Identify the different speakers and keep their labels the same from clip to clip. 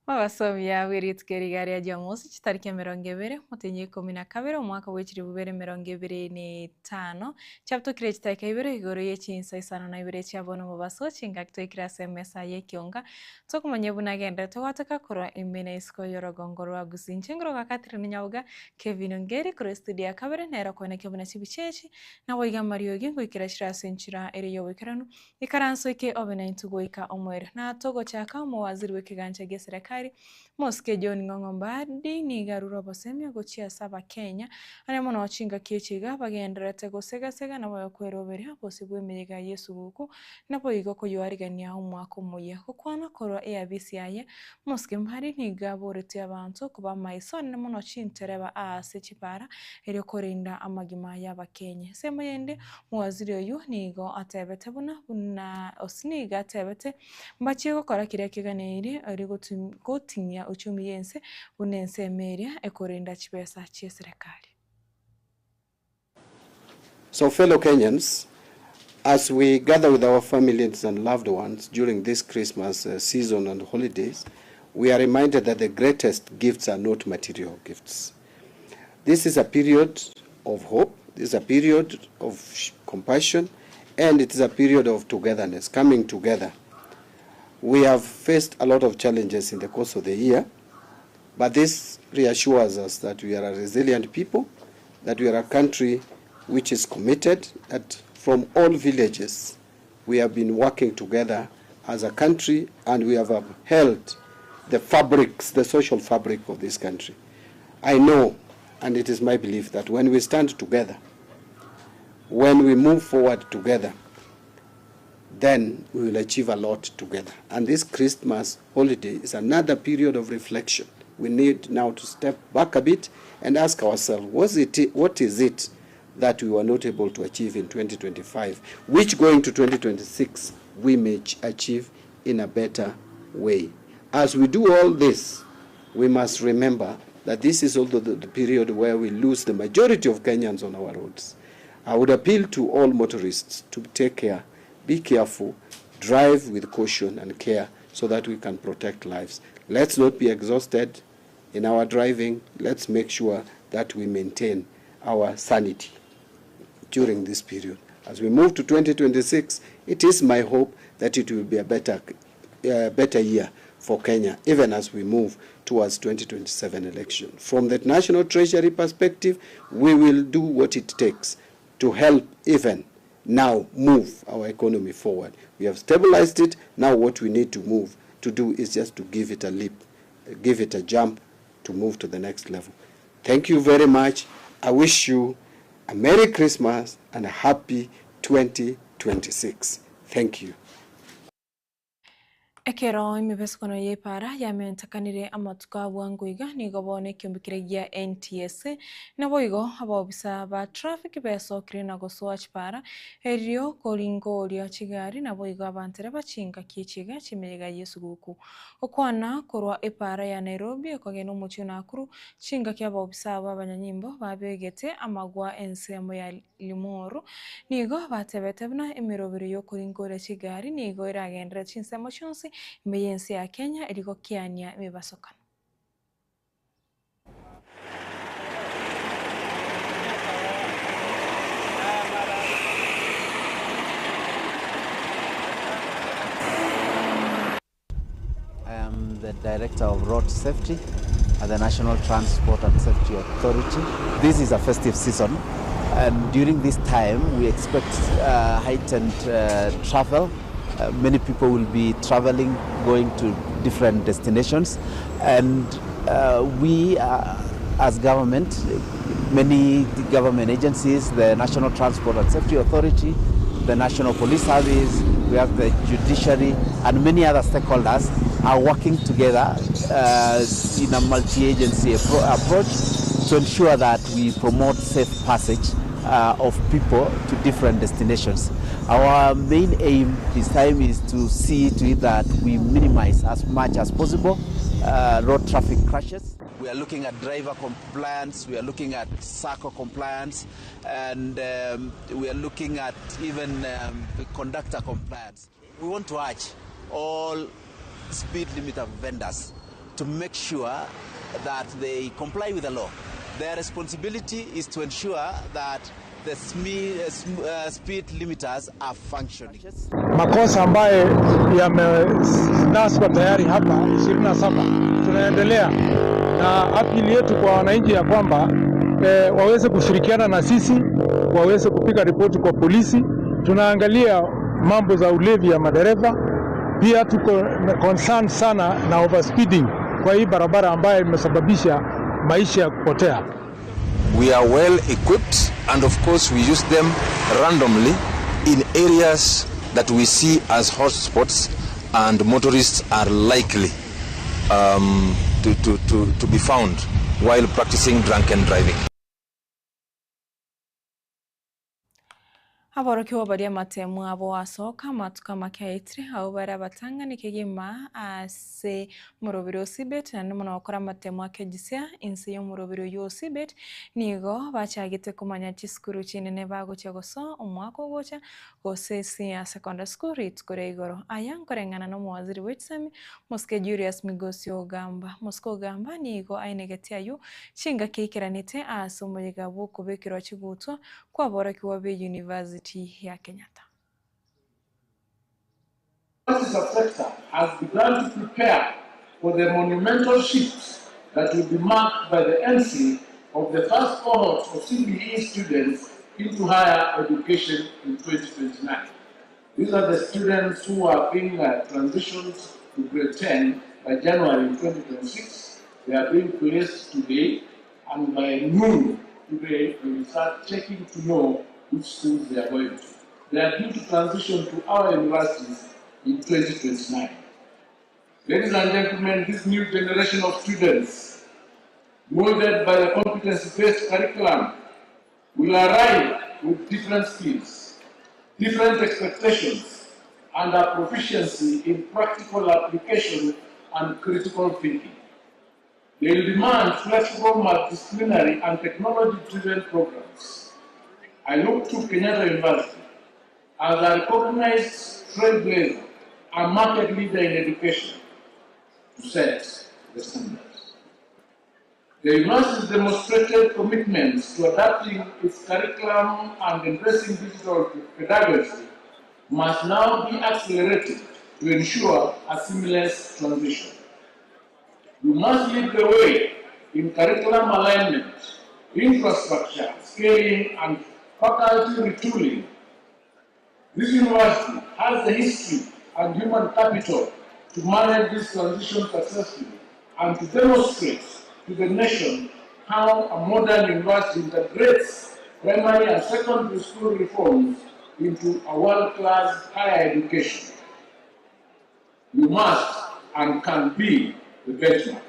Speaker 1: Wabasomya w'eritwe rya Jamusi tariki ya 20 mutenye 12 umwaka w'ekiri 2025 chaptukire chitaika Ibere igoro ye Chinsa Isano na Ibere chabona mu baso chinga kitwekira SMS ya Ekeonga tokumanya bunagenda twataka kora imene isko yorogongoro agusinchingro kakatire Nyaboga Kevin Ngeri kuri studio ya kabere nera koneke buna chibichechi na woiga Mario gingo ikirashira senchira ere yobekerano ikaranso ike obena intugoika omwere na togo chaka mu waziri w'ekiganja gesera Moske John Ng'ong'ombadi ni garura bosemya gochia saba Kenya arimo no chinga kiechiga bagenderete gosega na boyo kwerobera bose bwemeyega Yesu guku napo igo ko yoarigania umwaka umuye kukwana koro ABCI Moske mbari ni gaborete abantu kuba maison nemo no chintereba ase chipara ere korinda amagima y'Abakenya semo yende muwaziri oyu nigo atebete buna osniga atebete mbachiye gukora kiria kiganire ari gotinya uchumi yense bunense meria ekorinda chipesa chia serikali.
Speaker 2: So fellow Kenyans, as we gather with our families and loved ones during this Christmas season and holidays, we are reminded that the greatest gifts are not material gifts. This is a period of hope, this is a period of compassion, and it is a period of togetherness, coming together. We have faced a lot of challenges in the course of the year, but this reassures us that we are a resilient people, that we are a country which is committed, that from all villages we have been working together as a country, and we have upheld the fabrics, the social fabric of this country. I know, and it is my belief, that when we stand together, when we move forward together, then we will achieve a lot together. And this Christmas holiday is another period of reflection. We need now to step back a bit and ask ourselves, what is it that we were not able to achieve in 2025, which going to 2026 we may achieve in a better way. As we do all this, we must remember that this is also the period where we lose the majority of Kenyans on our roads. I would appeal to all motorists to take care, be careful, drive with caution and care so that we can protect lives. Let's not be exhausted in our driving. Let's make sure that we maintain our sanity during this period. As we move to 2026, it is my hope that it will be a better year for Kenya, even as we move towards 2027 election. From the National Treasury perspective, we will do what it takes to help even now move our economy forward. We have stabilized it. Now what we need to do is just to give it a leap, give it a jump to move to the next level. Thank you very much. I wish you a Merry Christmas and a happy 2026. Thank you.
Speaker 1: Ekero imibeskono yepara yamentakanire amatuka bwanguiga nigobone kyombikiragia NTSA naboigo abobisa ba traffic besokire na goswatch para erio kolingo lya chigari naboigo abantere bachinga kichiga chimega Yesu guku okwana korwa epara ya Nairobi ekogeno mucho nakuru chinga kya bobisa abanyanyimbo babegete amagwa ensemo ya Limuru nigo batebete bna emirobiro yo kolingo lya chigari nigo iragendera chinsemo chonsi meyensi ya Kenya iliko kiania mibasokano.
Speaker 3: I am the Director of Road Safety at the National Transport and Safety Authority. This is a festive season, and during this time we expect heightened travel. Many people will be traveling, going to different destinations, and we as government, many government agencies, the National Transport and Safety Authority, the National Police Service, we have the judiciary, and many other stakeholders are working together in a multi-agency approach to ensure that we promote safe passage of people to different destinations. Our main aim this time is to see to it that we minimize as much as possible road traffic crashes. We are looking at driver compliance, we are looking at SACCO compliance, and we are looking at even conductor compliance. We want to urge all speed limiter vendors to to make sure that they comply with the law. Their responsibility is to ensure that the speed limiters are functioning.
Speaker 4: Makosa ambayo yamenaswa tayari hapa 27 tunaendelea na apili yetu kwa wananchi ya kwamba waweze kushirikiana na sisi, waweze kupiga ripoti kwa polisi. Tunaangalia mambo za ulevi ya madereva, pia tuko concerned sana na overspeeding kwa hii barabara ambayo imesababisha maisha ya kupotea.
Speaker 5: We are well equipped and of course we use them randomly in areas that we see as hotspots and motorists are likely to be found while practicing drunken driving.
Speaker 1: Aborokiwa badia matemu abo asoka matuka makaitri au bara batanga nikigima ase murobiro sibet na numo nakora matemu akejisia inse yo murobiro yo sibet nigo bachagite kumanya chiskuru chinene bago chagoso umwako gocha gosesi ya secondary school ritkore igoro ayankorengana no mwaziri wetsami moske Julius Migosio gamba mosko gamba nigo ainegetia yu chinga kikiranite asumuyega buko bekiro chigutwa kwa borokiwa be university ya Kenyatta.
Speaker 6: The sector has begun to prepare for the monumental shift that will be marked by the entry of the first cohort of CBE students into higher education in 2029. These are the students who are being transitioned to grade 10 by January 2026. They are being placed today, and by noon today we will start checking to know which schools they are going to. They are due to transition to our universities in 2029. Ladies and gentlemen, this new generation of students, molded by the competency-based curriculum, will arrive with different skills, different expectations, and a proficiency in practical application and critical thinking. They will demand flexible, multidisciplinary, and technology-driven programs. I look to Kenyatta University as a recognized trailblazer and market leader in education to set the standards. The university's demonstrated commitments to adapting its curriculum and embracing digital pedagogy must now be accelerated to ensure a seamless transition. You must lead the way in curriculum alignment, infrastructure, scaling, and faculty retooling. This university has the history and human capital to manage this transition successfully and to demonstrate to the nation how a modern university integrates primary and secondary school reforms into a world-class higher education. You must and can be the benchmark.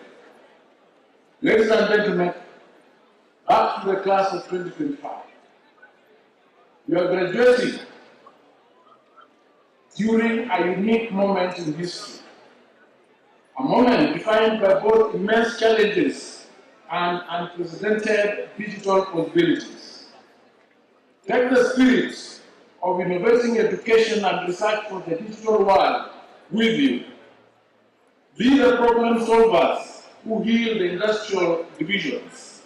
Speaker 6: Ladies and gentlemen, back to the class of 2025. You are graduating during a unique moment in history, a moment defined by both immense challenges and unprecedented digital possibilities. Take the spirit of innovating education and research for the digital world with you. Be the problem solvers who heal the industrial divisions,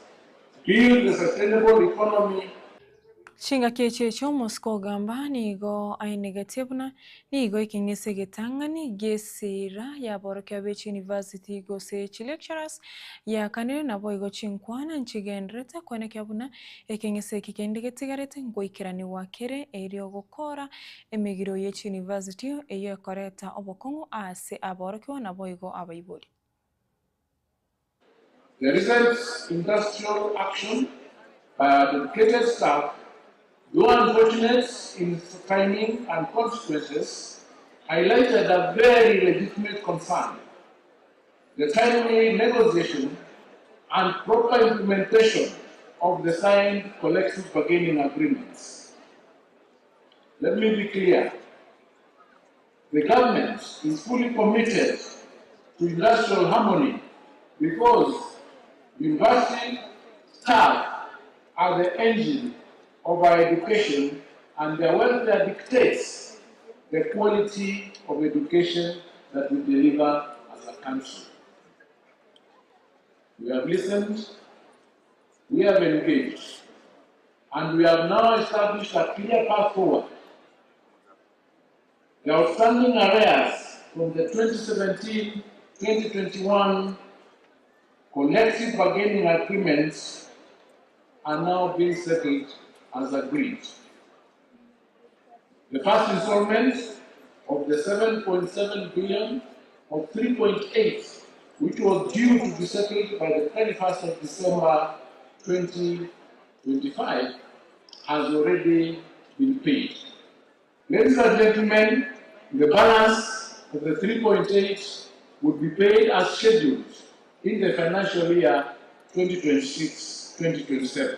Speaker 6: build the sustainable economy.
Speaker 1: Shinga kechecho Moscow gamba nigo ainegatebna nigo ikingese getangani gesira ya Borokia Beach University go sechi lecturers ya kanene nabo igo chinkwana nchigendrete kwene kyabuna ikingese kikendegetsigarete ngo ikirani wakere eryo gukora emigiro ye university eyo koreta obokongo ase aborokiwa nabo igo abayiboli.
Speaker 6: The recent industrial action by our dedicated staff, though unfortunate in its timing and consequences, highlighted a very legitimate concern: the timely negotiation and proper implementation of the signed collective bargaining agreements. Let me be clear: the government is fully committed to industrial harmony because university staff are the engine of our education, and their welfare dictates the quality of education that we deliver as a country. We have listened, we have engaged, and we have now established a clear path forward. The outstanding arrears from the 2017-2021 collective bargaining agreements are now being settled as agreed. The first installment of the 7.7 billion of 3.8, which was due to be settled by the 31st of December 2025, has already been paid. Ladies and gentlemen, the balance of the 3.8 would be paid as scheduled in the financial year 2026-2027.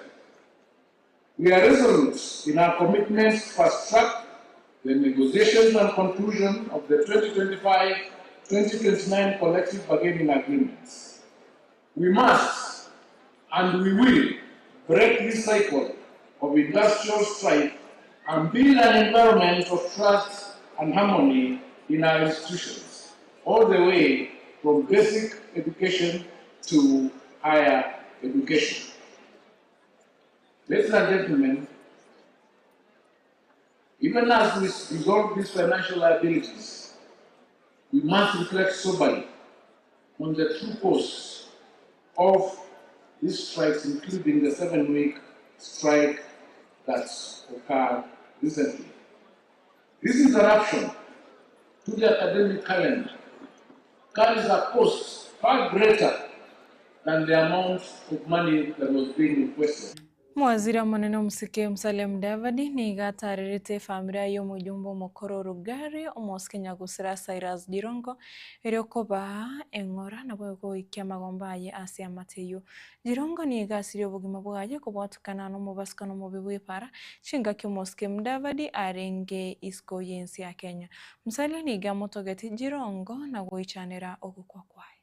Speaker 6: We are resolute in our commitment to fast-track the negotiations and conclusion of the 2025-2029 collective bargaining agreements. We must and we will break this cycle of industrial strife and build an environment of trust and harmony in our institutions, all the way from basic education to higher education. Ladies and gentlemen, even as we resolve these financial liabilities, we must reflect soberly on the true cause of these strikes, including the 7-week strike that occurred recently. This interruption to the academic calendar carries a cost far greater than the amount of money that was being requested.
Speaker 1: Mwaziri munene Musike Musalia Mudavadi nigatarĩrĩte famĩlĩ y'omujumbe mukuru Rugari omosikenya gusira Cyrus Jirongo eriokoba eng'ora nabo goikia magomba aye asia mateyo. Jirongo nigasire obugima bwaye kubwatukana n'omubasukano mubi bw'epara chinga kyomusike Mudavadi arenge isiko yensi ya Kenya. Musalia niga motogeti Jirongo na goichanira ogukwa kwaye.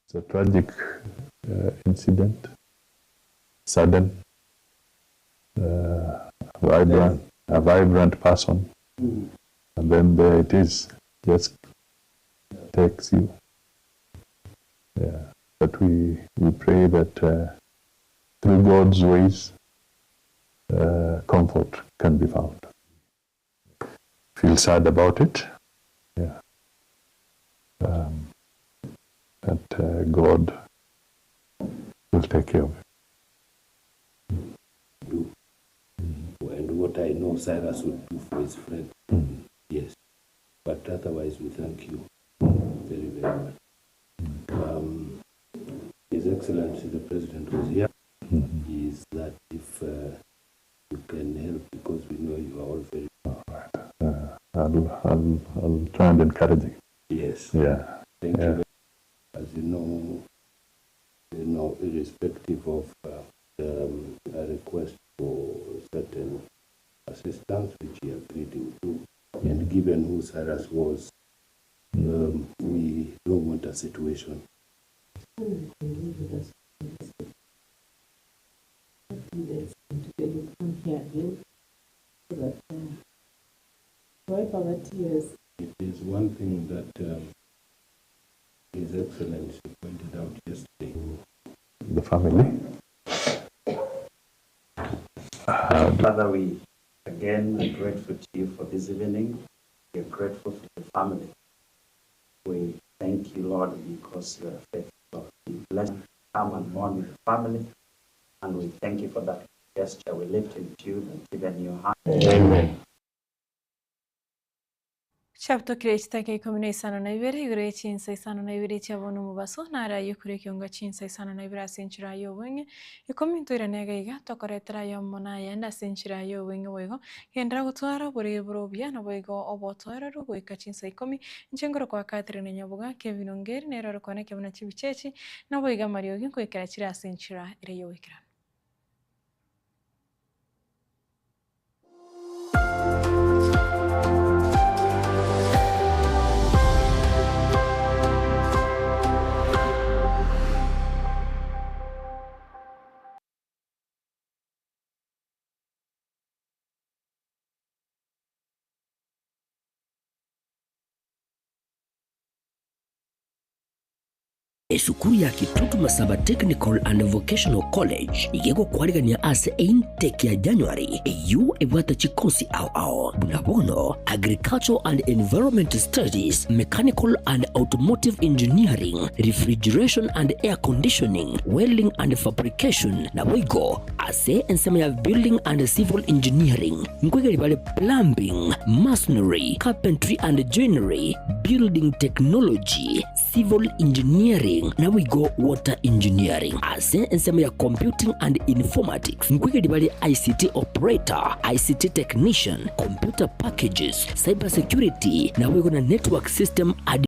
Speaker 7: It's a tragic incident, sudden, a vibrant person, and then there it is, just takes you. Yeah. But we pray that through God's ways, comfort can be found. Feel sad about it, yeah. That God will take care of it.
Speaker 8: And what I know Cyrus would do for his friend. Yes. But otherwise, we thank you very, very much. His Excellency the President was here. Is that if you can help, because we know you are all very...
Speaker 7: I'll try and encourage you.
Speaker 8: Yes.
Speaker 7: Yeah.
Speaker 8: Thank you. As you know, irrespective of a request for certain assistance, which he agreed to, and given who Cyrus was, we don't want a situation. It is one thing that His Excellency pointed out yesterday.
Speaker 7: The family.
Speaker 9: Father, we again are grateful to you for this evening. We are grateful for the family. We thank you, Lord, because you are faithful. We bless you, come and mourn with the family, and we thank you for that gesture. We lift him to you and give in your hand.
Speaker 8: Amen.
Speaker 1: Chapto kirechita ke komine Isano na Ibere igure Chinsa Isano na Ibere chabonu mubaso nara yukure Ekeonga Chinsa Isano na Ibere asenchira yo wenge ikomintura negaiga tokoretera yo mona yenda asenchira yo wenge wego gendra gutwara buri burobia na wego obotwara rugo Chinsa ikomi nchengoro kwa Catherine Nyaboga Kevin Ongeri nero kone kemna chibichechi na wega Mario ginko ikarachira asenchira ire yo wekra.
Speaker 10: Esukuru ya Kitutu Masaba Technical and Vocational College igego kwarigania ase intake ya January eyu ebwata chikosi ao bunabono Agricultural and Environment Studies, Mechanical and Automotive Engineering, Refrigeration and Air Conditioning, Welding and Fabrication na wigo ase ensema ya Building and Civil Engineering nkwegeri bale Plumbing, Masonry, Carpentry and Joinery, Building Technology, Civil Engineering na we go water engineering ase ensema ya computing and informatics nkwegeri bali ICT operator, ICT technician, computer packages, cyber security na we go na network system